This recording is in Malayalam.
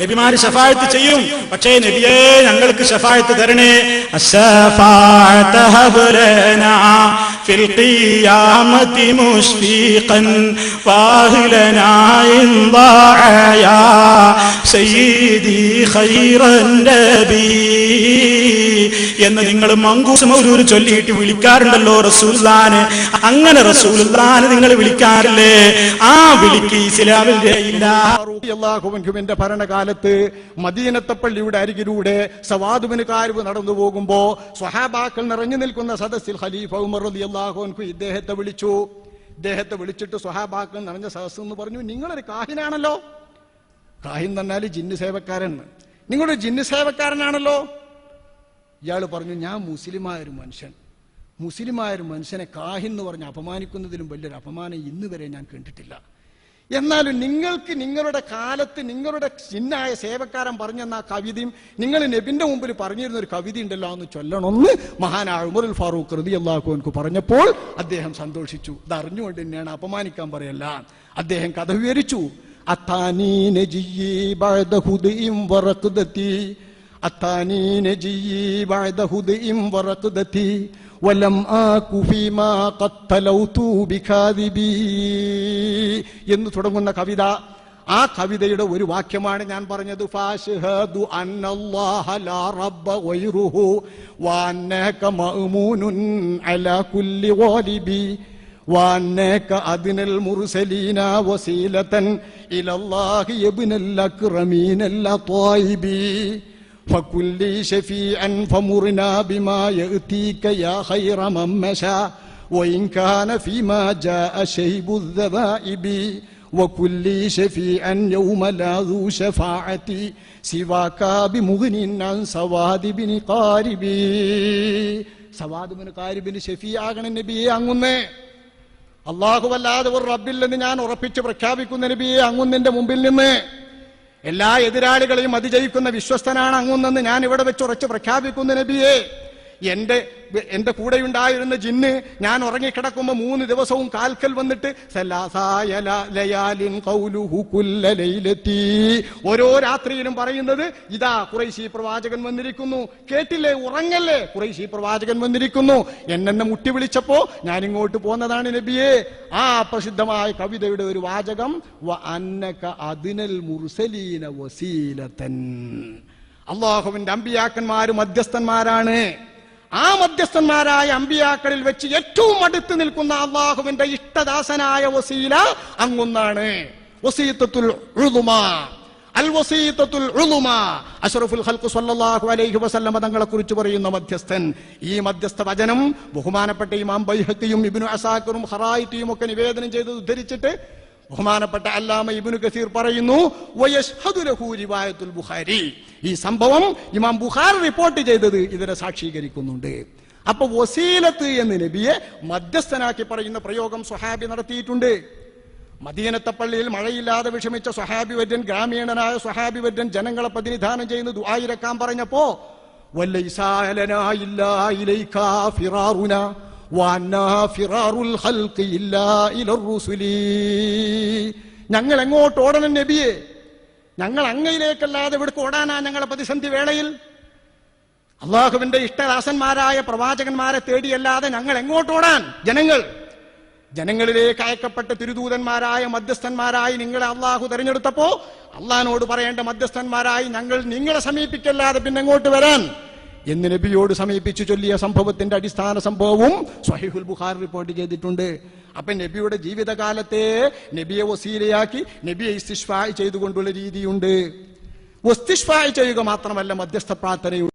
നബിമാര് ശഫാഅത്ത് ചെയ്യും. പക്ഷേ നബിയേ ഞങ്ങൾക്ക് ശഫാഅത്ത് തരണേ. ഫിൽ ഖിയാമത്തി മുശ്ഫീഖൻ വാഹിലനാ ഇൻദാഅയാ സയ്യിദി ഖൈറൻ നബി എന്ന് നിങ്ങൾ മങ്കൂസ് മൗലൂദ് ചൊല്ലിയിട്ട് വിളിക്കാറുണ്ടല്ലോ റസൂലുള്ളാഹിനെ. അങ്ങനെ റസൂലുള്ളാഹിനെ നിങ്ങൾ വിളിക്കാറില്ലേ? ആ വിളിക്ക് ഇസ്ലാമിൽ ഇല്ല. അള്ളാഹുവിന്റെ ഭരണകാലത്ത് മദീനത്തെ പള്ളിയുടെ അരികിലൂടെ സവാദ് ബിൻ കാരിബ് നടന്നു പോകുമ്പോ സ്വഹാബാക്കൾ നിറഞ്ഞു നിൽക്കുന്ന സദസ്സിൽ ഖലീഫ ഉമർ റളിയല്ലാഹു അൻഹു ഇദ്ദേഹത്തെ വിളിച്ചിട്ട് സ്വഹാബാക്കൾ നിറഞ്ഞ സദസ്സ് എന്ന് പറഞ്ഞു, നിങ്ങളൊരു കാഹിനാണല്ലോ. കാഹിൻ എന്ന് പറഞ്ഞാൽ ജിന്ന് സേവക്കാരൻ. നിങ്ങളൊരു ജിന്ന് സേവക്കാരനാണല്ലോ. ഇയാൾ പറഞ്ഞു, ഞാൻ മുസ്ലിമായൊരു മനുഷ്യനെ കാഹിൻ എന്ന് പറഞ്ഞ് അപമാനിക്കുന്നതിലും വലിയൊരു അപമാനം ഇന്ന് വരെ ഞാൻ കണ്ടിട്ടില്ല. എന്നാലും നിങ്ങൾക്ക് നിങ്ങളുടെ കാലത്ത് നിങ്ങളുടെ ചിന്നായ സേവക്കാരൻ പറഞ്ഞെന്ന ആ കവിതയും നിങ്ങൾ നബിന്റെ മുമ്പിൽ പറഞ്ഞിരുന്ന ഒരു കവിത ഉണ്ടല്ലോ എന്ന് ചൊല്ലണമെന്ന് മഹാനായ ഉമറുൽ ഫാറൂഖ് റളിയല്ലാഹു അൻഹു പറഞ്ഞപ്പോൾ അദ്ദേഹം സന്തോഷിച്ചു. ഇത് അറിഞ്ഞുകൊണ്ട് തന്നെയാണ്, അപമാനിക്കാൻ പറയല്ല. അദ്ദേഹം കഥ വിവരിച്ചു. വലം ആകു ഫീമാ ഖത്തലൗതു ബികാദിബി എന്ന് തുടങ്ങുന്ന കവിത. ആ കവിതയുടെ ഒരു വാക്യമാണ് ഞാൻ പറഞ്ഞത്. ഫാശ്ഹദു അന്നല്ലാഹ ലാ റബ്ബ ഗൈറുഹു വഅന്നക മഅ്മൂനുൻ അലാ കുല്ലി ഗാലിബി വഅന്നക അദ്നൽ മുർസലീന വസീലതൻ ഇലല്ലാഹി ഇബ്നൽ അക്രമീനൽ ത്വായിബി فكل شفيعا فمرنا بما يأتيك يا خير من مشى وإن كان فيما جاء شيب الذبائب وكل شفيعا يوم لا ذو شفاعة سواك بمغن عن سواد بن قارب. സവാദ് ബിൻ ഖാരിബിന് ഷഫീആകണ നബിയെ അങ്ങുന്നേ. അല്ലാഹുവല്ലാതെ ഒരു റബ്ബില്ലെന്ന് ഞാൻ ഉറപ്പിച്ച് പ്രഖ്യാപിക്കുന്ന നബിയെ അങ്ങുന്നതിന്റെ മുമ്പിൽ നിന്ന് എല്ലാ എതിരാളികളെയും അതിജയിക്കുന്ന വിശ്വസ്തനാണ് അങ്ങുന്നെന്ന് ഞാൻ ഇവിടെ വെച്ച് ഉറച്ച് പ്രഖ്യാപിക്കുന്ന നബിയെ. എന്റെ കൂടെയുണ്ടായിരുന്ന ജിന്ന് ഞാൻ ഉറങ്ങിക്കിടക്കുമ്പോ 3 ദിവസവും കാൽക്കൽ വന്നിട്ട് ഓരോ രാത്രിയിലും പറയുന്നത്, ഇതാ ഖുറൈശി പ്രവാചകൻ വന്നിരിക്കുന്നു, കേട്ടില്ലേ, ഉറങ്ങല്ലേ, ഖുറൈശി പ്രവാചകൻ വന്നിരിക്കുന്നു. എന്നെ മുട്ടി വിളിച്ചപ്പോ ഞാൻ ഇങ്ങോട്ട് പോന്നതാണ് നബിയെ. ആ പ്രസിദ്ധമായ കവിതയുടെ ഒരു വാചകം, വഅന്നക അദ്നൽ മുർസലീന വസീലതൻ. അല്ലാഹുവിന്റെ അമ്പിയാക്കന്മാര് മധ്യസ്ഥന്മാരാണ്. ആ മധ്യസ്ഥന്മാരായ അമ്പിയാക്കളിൽ വെച്ച് ഏറ്റവും അടുത്ത് നിൽക്കുന്ന അള്ളാഹുവിന്റെ ഇഷ്ടദാസനായ വസീല അങ്ങൊന്നാണ്. വസീയത്തുൽ ഉളുമാ, അൽ വസീയത്തുൽ ഉളുമാ, അഷ്റഫുൽ ഖൽഖ് സ്വല്ലല്ലാഹു അലൈഹി വസല്ലം തങ്ങളെ കുറിച്ച് പറയുന്ന മധ്യസ്ഥൻ. ഈ മധ്യസ്ഥ വചനം ബഹുമാനപ്പെട്ട ഇമാം ബൈഹഖിയും ഇബ്നു അസാക്കിറും ഖറായിത്തിയും ഒക്കെ നിവേദനം ചെയ്ത് ഉദ്ധരിച്ചിട്ട് ബഹുമാനപ്പെട്ട അല്ലാമ ഇബ്നു കസീർ പറയുന്നു, വയശ്ഹദു ലഹു റിവായത്തുൽ ബുഖാരി. ഈ സംഭവം ഇമാം ബുഖാരി റിപ്പോർട്ട് ചെയ്തത് ഇതിനെ സാക്ഷീകരിക്കുന്നുണ്ട്. അപ്പൊ വസീലത്ത് എന്ന് നബിയെ മധ്യസ്ഥനാക്കി പറയുന്ന പ്രയോഗം സ്വഹാബി നടത്തിയിട്ടുണ്ട്. മദീനത്തെ പള്ളിയിൽ മഴയില്ലാതെ വിഷമിച്ച സ്വഹാബി വര്യൻ, ഗ്രാമീണനായ സ്വഹാബി വര്യൻ ജനങ്ങളെ പ്രതിനിധാനം ചെയ്യുന്ന ദുആയിരക്കാൻ പറഞ്ഞപ്പോ, വല്ലൈസാ ലനാ ഇല്ലാ ഇലൈകാ ഫിറാറുനാ ഞങ്ങൾ എങ്ങോട്ട് ഓടണം നബിയെ? ഞങ്ങൾ അങ്ങയിലേക്കല്ലാതെ ഇവിടെ ഓടാനാ ഞങ്ങളെ പ്രതിസന്ധി വേളയിൽ? അള്ളാഹുവിന്റെ ഇഷ്ടദാസന്മാരായ പ്രവാചകന്മാരെ തേടിയല്ലാതെ ഞങ്ങൾ എങ്ങോട്ടോടാൻ? ജനങ്ങളിലേക്ക് അയക്കപ്പെട്ട തിരുദൂതന്മാരായ മധ്യസ്ഥന്മാരായി നിങ്ങളെ അള്ളാഹു തെരഞ്ഞെടുത്തപ്പോ അള്ളാഹിനോട് പറയേണ്ട മധ്യസ്ഥന്മാരായി ഞങ്ങൾ നിങ്ങളെ സമീപിക്കല്ലാതെ പിന്നെ എങ്ങോട്ട് വരാൻ എന്ന് നബിയോട് സമീപിച്ചു ചൊല്ലിയ സംഭവത്തിന്റെ അടിസ്ഥാന സംഭവവും സ്വഹീഹുൽ ബുഖാരി റിപ്പോർട്ട് ചെയ്തിട്ടുണ്ട്. അപ്പൊ നബിയുടെ ജീവിതകാലത്തെ നബിയെ വസീലയാക്കി നബിയെ ഇസ്തിശ്ഫാ ചെയ്തുകൊണ്ടുള്ള രീതിയുണ്ട്. ഇസ്തിശ്ഫാ ചെയ്യുക മാത്രമല്ല, മധ്യസ്ഥ പ്രാർത്ഥനയുണ്ട്.